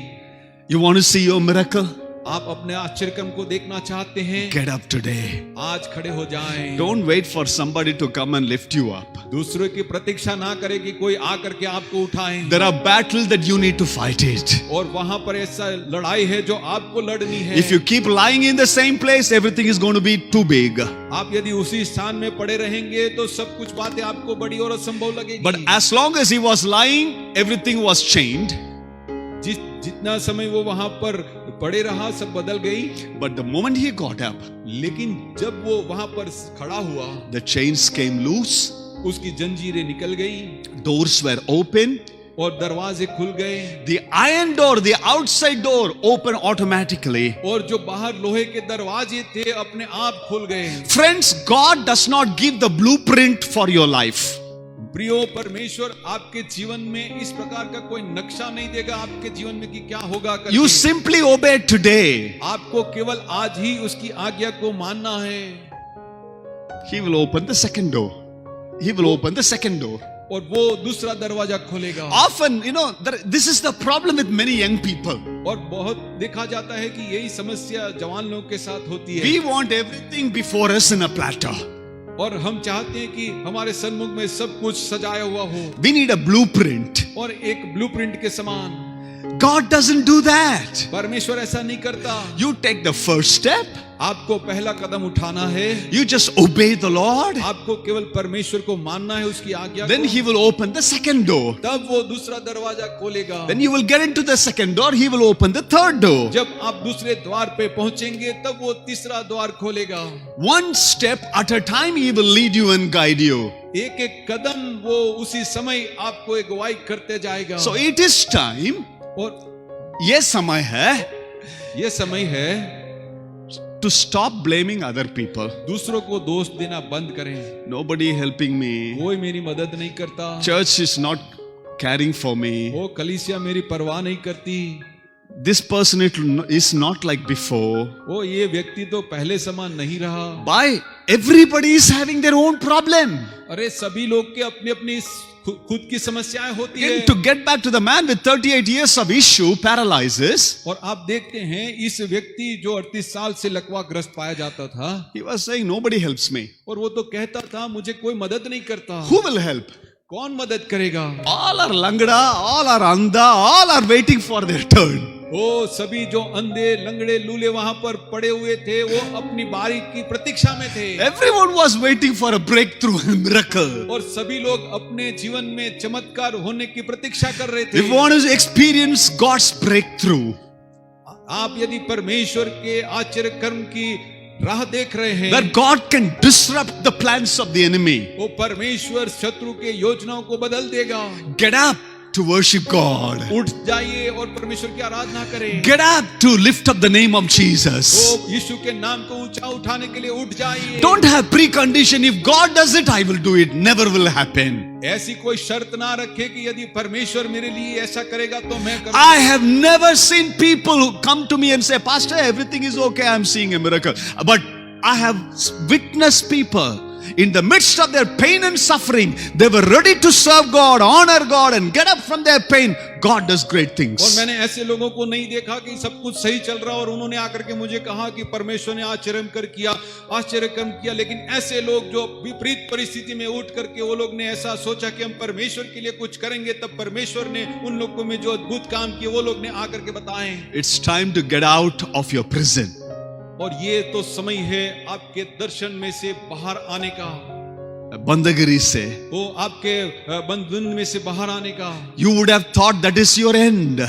You want to see your miracle? आप अपने आश्चर्यक्रम को देखना चाहते हैं? Get up today. आज खड़े हो जाएं। Don't wait for somebody to come and lift you up. दूसरों की प्रतीक्षा ना करें कि कोई आकर के आपको उठाएं। There are battles that you need to fight it. और वहां पर ऐसा लड़ाई है जो आपको लड़नी है। If you keep lying in the same place, everything is going to be too big. आप यदि उसी स्थान में पड़े रहेंगे तो सब कुछ बातें आपको बड़ी और असंभव लगेगी। But as long as he was lying, everything was chained. जितना समय वो वहां पर पड़े रहा सब बदल गई। But the moment he got up, लेकिन जब वो वहां पर खड़ा हुआ, the chains came loose, उसकी जंजीरें निकल गई, doors were open, और दरवाजे खुल गए। the iron door, the outside door opened automatically. और जो बाहर लोहे के दरवाजे थे अपने आप खुल गए। Friends, God does not give the blueprint for your life. प्रियो, परमेश्वर आपके जीवन में इस प्रकार का कोई नक्शा नहीं देगा आपके जीवन में कि क्या होगा करके। You simply obey today. आपको केवल आज ही उसकी आज्ञा को मानना है। He will open the second door. he will open the second door. और वो दूसरा दरवाजा खोलेगा। Often, this is the problem with many young people. और बहुत देखा जाता है कि यही समस्या जवान लोगों के साथ होती है। We want everything before us in a platter. और हम चाहते हैं कि हमारे सन्मुख में सब कुछ सजाया हुआ हो We need a blueprint. और एक ब्लूप्रिंट के समान। God doesn't do that. परमेश्वर ऐसा नहीं करता। You take the first step. आपको पहला कदम उठाना है। You just obey the Lord. आपको केवल परमेश्वर को मानना है, उसकी आज्ञा Then को। he will open the second door. तब वो दूसरा दरवाजा खोलेगा। Then you will get into the second door. He will open the third door. जब आप दूसरे द्वार पे पहुंचेंगे तब वो तीसरा द्वार खोलेगा। One step at a time he will lead you and guide you. एक एक कदम वो उसी समय आपको अगुवाई करते जाएगा। So it is time. और ये समय है ये समय है to stop blaming other people. दूसरों को दोष देना बंद करें। Nobody helping me. कोई मेरी मदद नहीं करता। Church is not caring for me. वो कलीसिया मेरी परवाह नहीं करती। This person is not like before. वो ये व्यक्ति तो पहले समान नहीं रहा। Why? Everybody is having their own problem. अरे सभी लोग के अपनी अपनी खुद की समस्याएं होती है। Again, to get back to the man with 38 years of issue, paralysis. और आप देखते हैं इस व्यक्ति जो 38 साल से लकवाग्रस्त पाया जाता था, He was saying, nobody helps me. और वो तो कहता था मुझे कोई मदद नहीं करता। Who will help? कौन मदद करेगा? All are langda, all are anda, all are waiting for their turn. वो सभी जो अंधे लंगड़े लूले वहां पर पड़े हुए थे, वो अपनी बारी की प्रतीक्षा में थे। Everyone was waiting for a breakthrough and miracle. और सभी लोग अपने जीवन में चमत्कार होने की प्रतीक्षा कर रहे थे। If one is experience God's breakthrough, आप यदि परमेश्वर के आश्चर्य कर्म की राह देख रहे हैं, where God can disrupt the plans of the enemy, वो परमेश्वर शत्रु के योजनाओं को बदल देगा। get up to worship God. उठ जाइए और परमेश्वर की आराधना करें। Get up to lift up the name of Jesus. वो यीशु के नाम को ऊंचा उठाने के लिए उठ जाइए। Don't have precondition. If God does it, I will do it. Never will happen. ऐसी कोई शर्त ना रखे कि यदि परमेश्वर मेरे लिए ऐसा करेगा तो मैं करूंगा। I have never seen people who come to me and say, Pastor, everything is okay. I'm seeing a miracle. But I have witnessed people in the midst of their pain and suffering, they were ready to serve God, honor God, and get up from their pain. God does great things. और मैंने ऐसे लोगों को नहीं देखा कि सब कुछ सही चल रहा और उन्होंने आकर के मुझे कहा कि परमेश्वर ने आश्चर्य कर्म किया। लेकिन ऐसे लोग जो विपरीत परिस्थिति में उठ करके वो लोग ने ऐसा सोचा कि हम परमेश्वर के लिए कुछ करेंगे, तब परमेश्वर ने उन लोगों में जो अद्भुत काम किए वो लोग ने आकर के बताए। It's time to get out of your prison. और ये तो समय है आपके दर्शन में से बाहर आने का, बंदगिरी से। वो आपके बंधन में से बाहर आने का। You would have thought that is your end.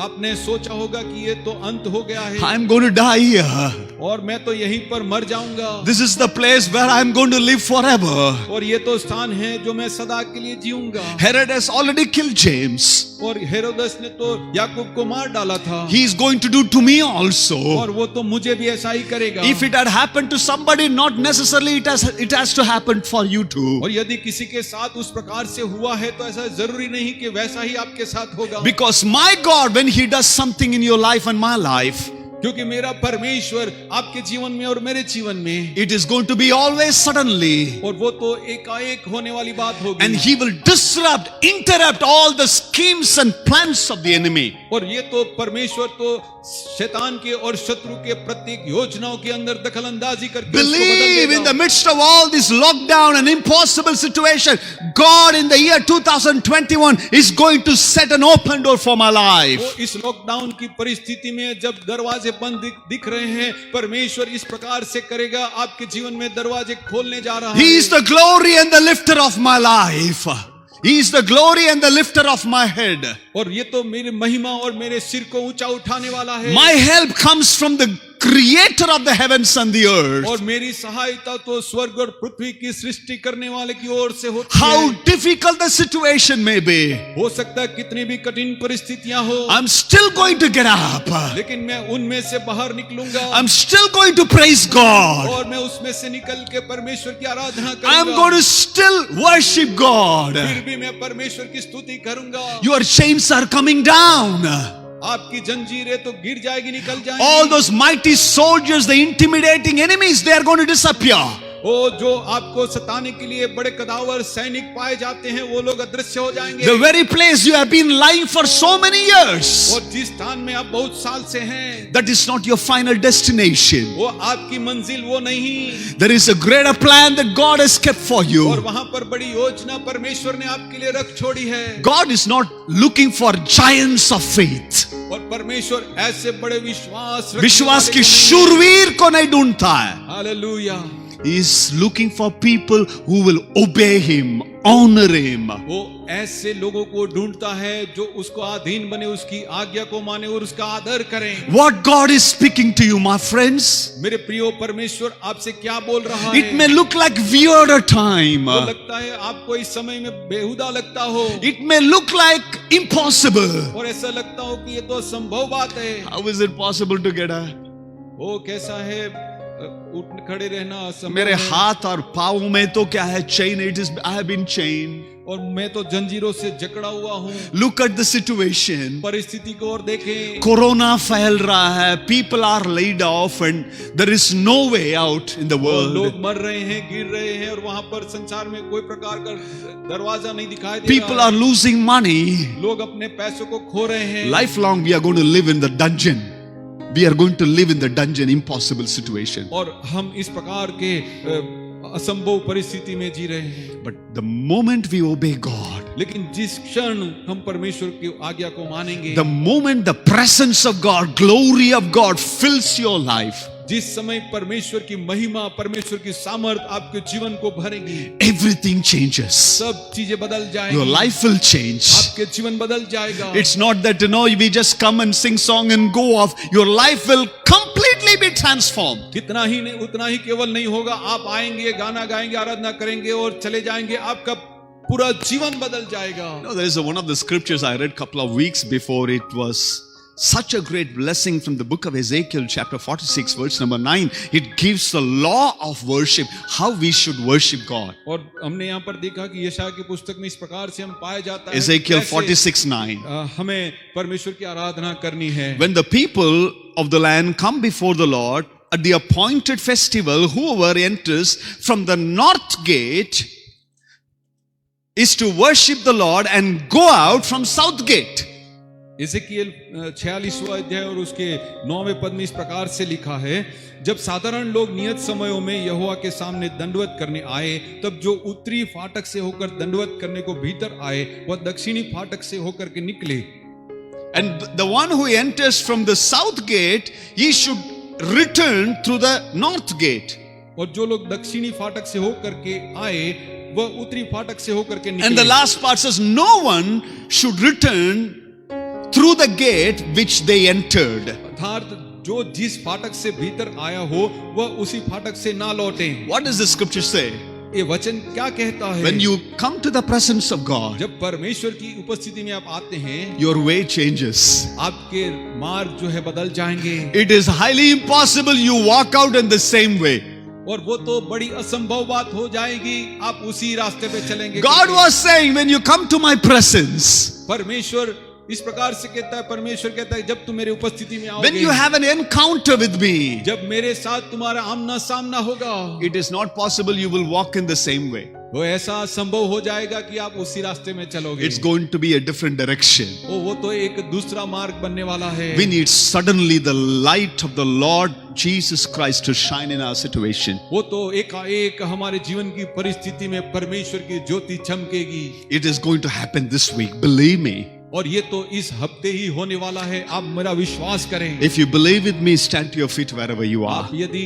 आपने सोचा होगा कि ये तो अंत हो गया है, I'm going to die here. और मैं तो यहीं पर मर जाऊंगा। This is the place where I'm going to live forever. और ये तो स्थान है जो मैं सदा के लिए जीऊंगा। Herod has already killed James. और हेरोदस ने तो याकूब को मार डाला था। He is going to do to me also. और वो तो मुझे भी ऐसा ही करेगा। If it had happened to somebody, not necessarily it has to happen for you too. और यदि किसी के साथ उस प्रकार से हुआ है तो ऐसा जरूरी नहीं कि वैसा ही आपके साथ होगा। Because my God, when He does something in your life and my life, क्योंकि मेरा परमेश्वर आपके जीवन में और मेरे जीवन में, it is going to be always suddenly. और वो तो एकाएक होने वाली बात होगी। And He will disrupt, interrupt all the schemes and plans of the enemy. और ये तो परमेश्वर तो शैतान के और शत्रु के प्रत्येक योजनाओं के अंदर दखल अंदाजी करके उसको बदल Believe देगा। in the midst of all this lockdown and impossible situation, God in the year 2021 is going to set an open door for my life. वो इस लॉकडाउन की परिस्थिति में जब दरवाजे बंद दिख रहे हैं, परमेश्वर इस प्रकार से करेगा, आपके जीवन में दरवाजे खोलने जा रहा है। He is the glory and the lifter of my life. He is the glory and the lifter of my head. और ये तो मेरी महिमा और मेरे सिर को ऊंचा उठाने वाला है। My help comes from the creator of the heavens and the earth. और मेरी सहायता तो स्वर्ग और पृथ्वी की सृष्टि करने वाले की ओर से होती How है। difficult the situation may be, हो सकता है कितनी भी कठिन परिस्थितियां हो, I'm still going to get up. लेकिन मैं उनमें से बाहर निकलूंगा। I'm still going to praise God. और मैं उसमें से निकल के परमेश्वर की आराधना I'm करूंगा। going to still worship God. फिर भी मैं परमेश्वर की स्तुति करूंगा। Your chains are coming down. आपकी जंजीरें तो गिर जाएगी, निकल All जाएगी। those mighty soldiers, the intimidating enemies, they are going to disappear. ओ जो आपको सताने के लिए बड़े कदावर सैनिक पाए जाते हैं, वो लोग अदृश्य हो जाएंगे। The very place you have been lying for so many years, और जिस स्थान में आप बहुत साल से हैं, that is not your final destination. वो आपकी मंजिल वो नहीं। There is a greater plan that God has kept for और you. वहां पर बड़ी योजना परमेश्वर ने आपके लिए रख छोड़ी है। God is not looking for giants of faith. और परमेश्वर ऐसे बड़े विश्वास की शूरवीर को नहीं ढूंढता है। Hallelujah. He is looking for people who will obey him, honor him. वो ऐसे लोगों को ढूंढता है जो उसको अधीन बने, उसकी आज्ञा को माने और उसका आदर करें। What God is speaking to you, my friends, मेरे प्रियो, परमेश्वर आपसे क्या बोल रहा है? it may look like weird a time. वो लगता है आपको इस समय में बेहुदा लगता हो, It may look like impossible. और ऐसा लगता हो कि ये तो असंभव बात है। How is it possible to get a वो कैसा है उठ खड़े रहना असंभव मेरे है। हाथ और पाँव में तो क्या है? chain. It is, I have been chained. और मैं तो जंजीरों से जकड़ा हुआ हूँ। Look at the situation. परिस्थिति को और देखें। कोरोना फैल रहा है, people are laid off and there is no way out in the world. लोग मर रहे हैं, गिर रहे हैं, और वहां पर संसार में कोई प्रकार का दरवाजा नहीं दिखाई दे People रहा are losing money. है। लोग अपने पैसों को खो रहे हैं। Lifelong we are going to live in the dungeon. We are going to live in the dungeon, impossible situation. और हम इस प्रकार के असंभव परिस्थिति में जी रहे हैं। But the moment we obey God, लेकिन जिस क्षण हम परमेश्वर की आज्ञा को मानेंगे, the moment the presence of God, glory of God fills your life, जिस समय परमेश्वर की महिमा, परमेश्वर की सामर्थ आपके जीवन को भरेगी, everything changes. सब चीजें बदल जाएंगी। Your life will change. आपके जीवन बदल जाएगा। It's not that we just come and sing song and go off. Your life will completely be transformed. इतना ही नहीं, उतना ही केवल नहीं होगा। आप आएंगे, गाना गाएंगे, आराधना करेंगे और चले जाएंगे, आपका पूरा जीवन बदल जाएगा। There is one of the scriptures I read couple of weeks before. It was such a great blessing from the book of Ezekiel, chapter 46, verse number 9. It gives the law of worship, how we should worship God. और हमने यहाँ पर देखा कि यशायाह की पुस्तक में इस प्रकार से हम पाया जाता है, Ezekiel कैसे 46:9. हमें परमेश्वर की आराधना करनी है। When the people of the land come before the Lord at the appointed festival, whoever enters from the north gate is to worship the Lord and go out from south gate. Ezekiel 46वां अध्याय और उसके 9वें पद में इस प्रकार से लिखा है, जब साधारण लोग नियत समयों में यहोवा के सामने दंडवत करने आए, तब जो उत्तरी फाटक से होकर दंडवत करने को भीतर आए, वह दक्षिणी फाटक से होकर के निकले। And the one who enters from the south gate, he should return through the north gate. और जो लोग दक्षिणी फाटक से होकर के आए, वह उत्तरी फाटक से होकर के निकले। And the last part says, no one should return through the gate which they entered. अर्थात जो जिस फाटक से भीतर आया हो, वह उसी फाटक से ना लौटे। What does the scripture say? ये वचन क्या कहता है? When you come to the presence of God, जब परमेश्वर की उपस्थिति में आप आते हैं, your way changes. आपके मार्ग जो है बदल जाएंगे। It is highly impossible you walk out in the same way. और वो तो बड़ी असंभव बात हो जाएगी, आप उसी रास्ते पे चलेंगे। God was saying, when you come to my presence, परमेश्वर इस प्रकार से कहता है, परमेश्वर कहता है, जब तुम मेरे उपस्थिति में आओगे, when you have an encounter with me, जब मेरे साथ तुम्हारा आमना सामना होगा, it is not possible you will walk in the same way. वो ऐसा संभव हो जाएगा कि आप उसी रास्ते में चलोगे। It's going to be a different direction. वो तो एक दूसरा मार्ग बनने वाला है। We need suddenly the light of the Lord Jesus Christ to shine in our situation. वो तो एकाएक हमारे जीवन की परिस्थिति में परमेश्वर की ज्योति चमकेगी। It is going to happen this week, believe me. और ये तो इस हफ्ते ही होने वाला है, आप मेरा विश्वास करें। If you believe with me, stand to your feet wherever you are. आप यदि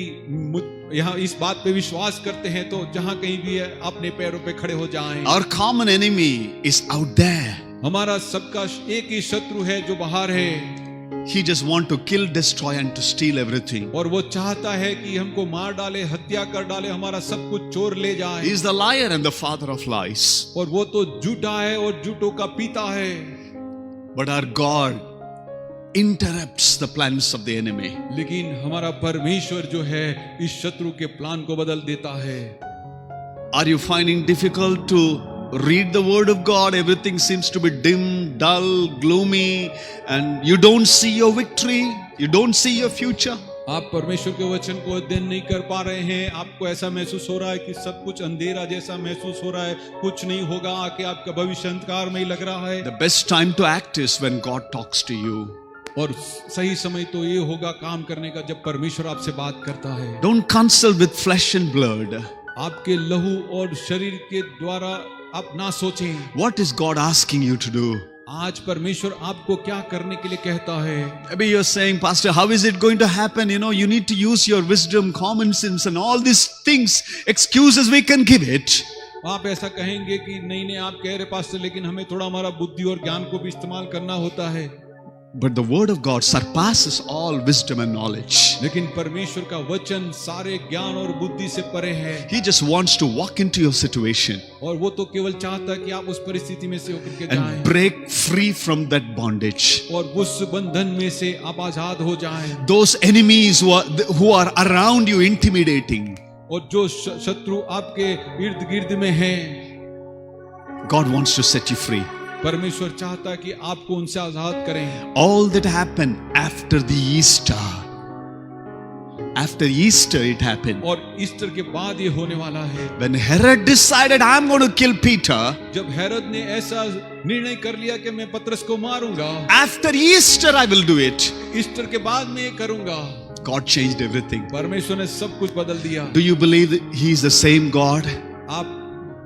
यहाँ इस बात पे विश्वास करते हैं तो जहाँ कहीं भी है अपने पैरों पे खड़े हो जाएं। Our common enemy is out there. हमारा सबका एक ही शत्रु है जो बाहर है। He just want to kill, destroy and to steal everything. और वो चाहता है कि हमको मार डाले, हत्या कर डाले, हमारा सब कुछ चोर ले जाए। He is the liar and the father of lies. और वो तो झूठा है और झूठों का पिता है। But our God interrupts the plans of the enemy. लेकिन हमारा परमेश्वर जो है इस शत्रु के प्लान को बदल देता है। Are you finding difficult to read the word of God? Everything seems to be dim, dull, gloomy, and you don't see your victory, you don't see your future. आप परमेश्वर के वचन को अध्ययन नहीं कर पा रहे हैं, आपको ऐसा महसूस हो रहा है कि सब कुछ अंधेरा जैसा महसूस हो रहा है, कुछ नहीं होगा, आके आपका भविष्य अंधकार में ही लग रहा है। The best time to act is when God talks to you. और सही समय तो ये होगा काम करने का जब परमेश्वर आपसे बात करता है। Don't consult with flesh and blood. आपके लहू और शरीर के द्वारा आप ना सोचें। What is God asking you to do? आज परमेश्वर आपको क्या करने के लिए कहता है? Maybe you're saying, Pastor, how is it going to happen? You know, you need to use your wisdom, common sense, and all these things, excuses we can give it. आप ऐसा कहेंगे कि नहीं आप कह रहे पास्टर, लेकिन हमें थोड़ा हमारा बुद्धि और ज्ञान को भी इस्तेमाल करना होता है। But the word of God surpasses all wisdom and knowledge. लेकिन परमेश्वर का वचन सारे ज्ञान और बुद्धि से परे है। He just wants to walk into your situation और वो तो केवल चाहता है कि आप उस परिस्थिति में से होकर के जाएं and break free from that bondage. और उस बंधन में से आप आजाद हो जाएं। Those enemies who are around you intimidating, और जो शत्रु आपके इर्द गिर्द में हैं, God wants to set you free. परमेश्वर चाहता है कि आपको उनसे आजाद करें। All that happened after the Easter. After Easter it happened. और ईस्टर के बाद ये होने वाला है। When Herod decided, I'm going to kill Peter. जब हेरोद ने ऐसा निर्णय कर लिया कि मैं पतरस को मारूंगा, After Easter I will do it. Easter के बाद मैं ये करूंगा। God changed everything. परमेश्वर ने सब कुछ बदल दिया। Do you believe that He is the same God? आप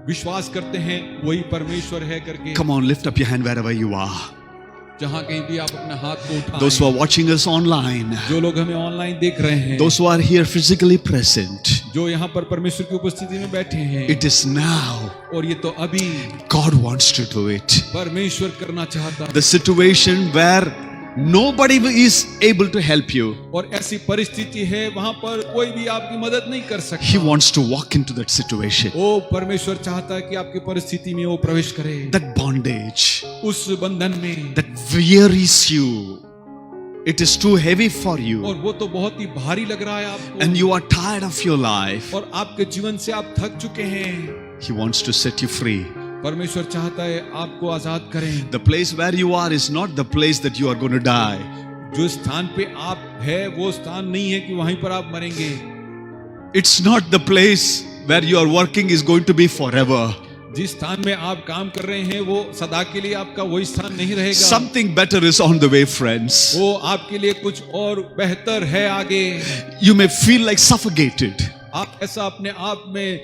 विश्वास करते हैं वही परमेश्वर है करके? Come on, lift up your hand wherever you are. जहां कहीं भी आप अपना हाथ को उठाएं। Those who are watching us online, जो लोग हमें ऑनलाइन देख रहे हैं, those who are here physically present, जो यहाँ पर परमेश्वर की उपस्थिति में बैठे हैं, it is now. और ये तो अभी God wants to do it. परमेश्वर करना चाहता है। The situation where nobody is able to help you, और ऐसी परिस्थिति है वहां पर कोई भी आपकी मदद नहीं कर सकता। He wants to walk into that situation. वो परमेश्वर चाहता है कि आपकी परिस्थिति में वो प्रवेश करे। That bondage उस बंधन में that wearies you, it is too heavy for you, और वो तो बहुत ही भारी लग रहा है आपको, and you are tired of your life. और आपके जीवन से आप थक चुके हैं। He wants to set you free. परमेश्वर चाहता है आपको आजाद करें। The place where you are is not the place that you are going to die. जो स्थान पे आप है वो स्थान नहीं है कि वहीं पर आप मरेंगे। It's not the place where you are working is going to be forever. जिस स्थान में आप काम कर रहे हैं वो सदा के लिए आपका वही स्थान नहीं रहेगा। Something better is on the way, friends. वो आपके लिए कुछ और बेहतर है आगे। You may feel like suffocated. आप ऐसा अपने आप में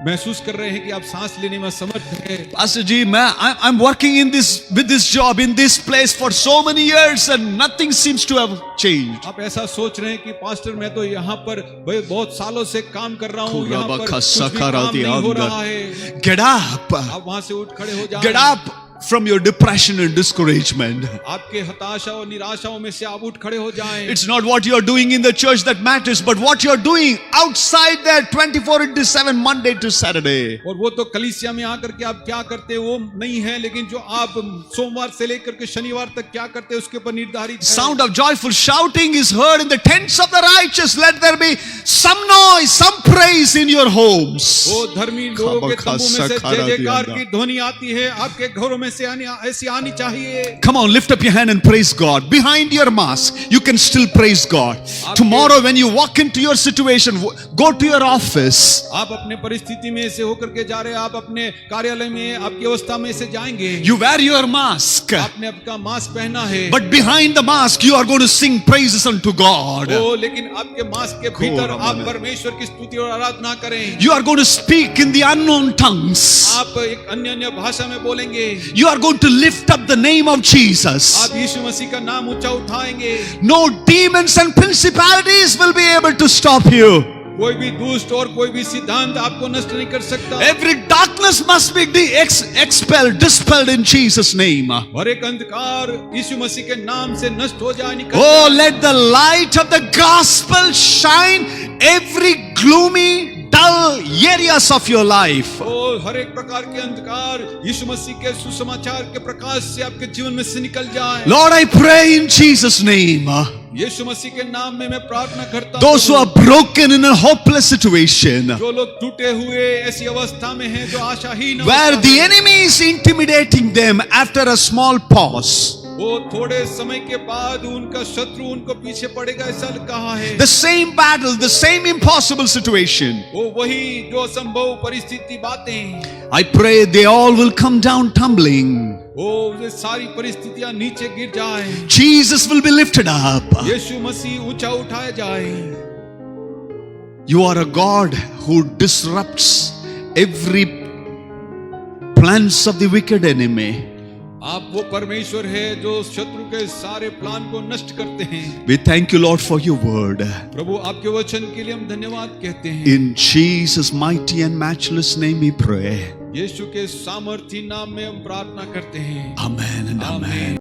महसूस कर रहे हैं कि आप सांस लेने में असमर्थ हैं। Pastor Ji, I'm working with this job in this place for so many years and nothing seems to have changed. आप ऐसा सोच रहे हैं कि पास्टर मैं तो यहाँ पर बहुत सालों से काम कर रहा हूँ, यहाँ पर कुछ भी काम नहीं हो रहा है। Get up. आप वहां से उठ खड़े हो जाएं। Get up from your depression and discouragement. आपके हताशा और निराशाओं में से आप उठ खड़े हो जाएं। It's not what you're doing in the church that matters, but what you're doing outside there 24/7 Monday to Saturday. और वो तो कलीसिया में आकर के आप क्या करते हैं वो नहीं है, लेकिन जो आप सोमवार से लेकर के शनिवार तक क्या करते हैं उसके ऊपर निर्धारित है। Sound of joyful shouting is heard in the tents of the righteous. Let there be some noise, some praise in your homes. वो धर्मी लोगों के तंबू में से जय जयकार की ध्वनि आती है, आपके घरों में से ऐसी आनी चाहिए। Come on, lift up your hand and praise God. Behind your mask, you can still praise God. Tomorrow when you walk into your situation, go to your office. आप अपने परिस्थिति में से होकर के जा रहे हैं, आप अपने कार्यालय में आपकी अवस्था में से जाएंगे। You wear your mask. आपने आपका मास्क पहना है। But behind the mask, you are going to sing praises unto God. ओ, लेकिन आपके मास्क के भीतर आप परमेश्वर की स्तुति और आराधना करें। You are going to speak in the unknown tongues. आप एक अन्य भाषा में बोलेंगे। You are going to lift up the name of Jesus. आप यीशु मसीह का नाम ऊंचा उठाएंगे। No demons and principalities will be able to stop you. कोई भी दुष्ट और कोई भी सिद्धांत आपको नष्ट नहीं कर सकता। Every darkness must be expelled, dispelled in Jesus' name. और एक अंधकार यीशु मसीह के नाम से नष्ट हो जाए, निकल Oh, let the light of the gospel shine every gloomy, dull areas of your life. और हर एक प्रकार के अंधकार यीशु मसीह के सुसमाचार के प्रकाश से आपके जीवन में से निकल जाए। Lord, I pray in Jesus' name. यीशु मसीह के नाम में मैं प्रार्थना करता हूँ। Those who are broken in a hopeless situation, जो लोग टूटे हुए ऐसी अवस्था में हैं जो आशाहीन where the enemy is intimidating them after a small pause. वो थोड़े समय के बाद उनका शत्रु उनको पीछे पड़ेगा, ऐसा कहा है। The same battle, the same impossible situation. वो वही जो असंभव परिस्थिति बातें, I pray they all will come down tumbling. वो ये सारी परिस्थितियां नीचे गिर जाए, Jesus will be lifted up. यीशु मसीह ऊंचा उठाया जाए। You are a God who disrupts every plans of the wicked enemy. आप वो परमेश्वर है जो शत्रु के सारे प्लान को नष्ट करते हैं। We thank you, Lord, for your word. प्रभु आपके वचन के लिए हम धन्यवाद कहते हैं। In Jesus' mighty and matchless name we pray. यीशु के सामर्थी नाम में हम प्रार्थना करते हैं। Amen.